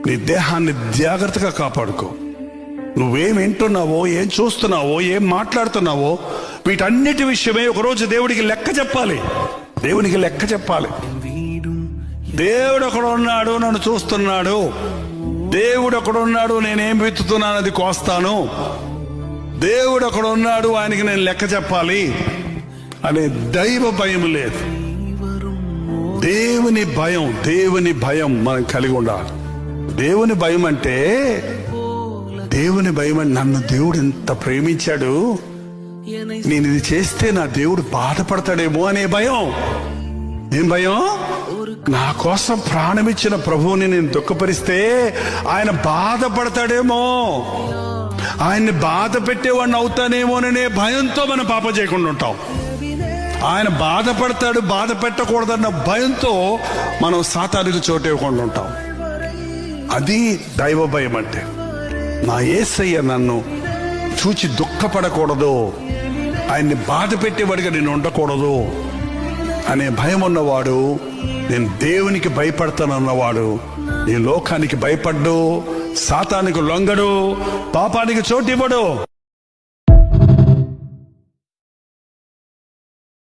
నీ దేహాన్ని జాగ్రత్తగా కాపాడుకో. నువ్వేం వింటున్నావో, ఏం చూస్తున్నావో, ఏం మాట్లాడుతున్నావో, వీటన్నిటి విషయమే ఒకరోజు దేవుడికి లెక్క చెప్పాలి. దేవునికి లెక్క చెప్పాలి. దేవుడు ఒకడు ఉన్నాడు, నన్ను చూస్తున్నాడు. దేవుడు ఒకడు ఉన్నాడు, నేనేం విత్తుతున్నాను అది కోస్తాను. దేవుడు ఒకడు ఉన్నాడు, ఆయనకి నేను లెక్క చెప్పాలి అనే దైవ భయం లేదు. దేవుని భయం మనం కలిగి ఉండాలి. దేవుని భయం అంటే నన్ను దేవుడు ఎంత ప్రేమించాడు, నేను ఇది చేస్తే నా దేవుడు బాధపడతాడేమో అనే భయం. ఏం భయం? నా కోసం ప్రాణమిచ్చిన ప్రభువుని నేను దుఃఖపరిస్తే ఆయన బాధపడతాడేమో, ఆయన్ని బాధ పెట్టేవాడిని అవుతానేమోననే భయంతో మనం పాపం చేయకుండా ఉంటాం. ఆయన బాధపడతాడు, బాధ పెట్టకూడదన్న భయంతో మనం సాతానికి చోటు ఇవ్వకుండా ఉంటాం. అది దైవ భయం అంటే. నా యేసయ్య నన్ను చూచి దుఃఖపడకూడదు, ఆయన్ని బాధ పెట్టేవాడిగా నేను ఉండకూడదు అనే భయం ఉన్నవాడు, నేను దేవునికి భయపడతానన్నవాడు ఈ లోకానికి భయపడ్డు, సాతానికి లొంగడు, పాపానికి చోటు ఇవ్వడు.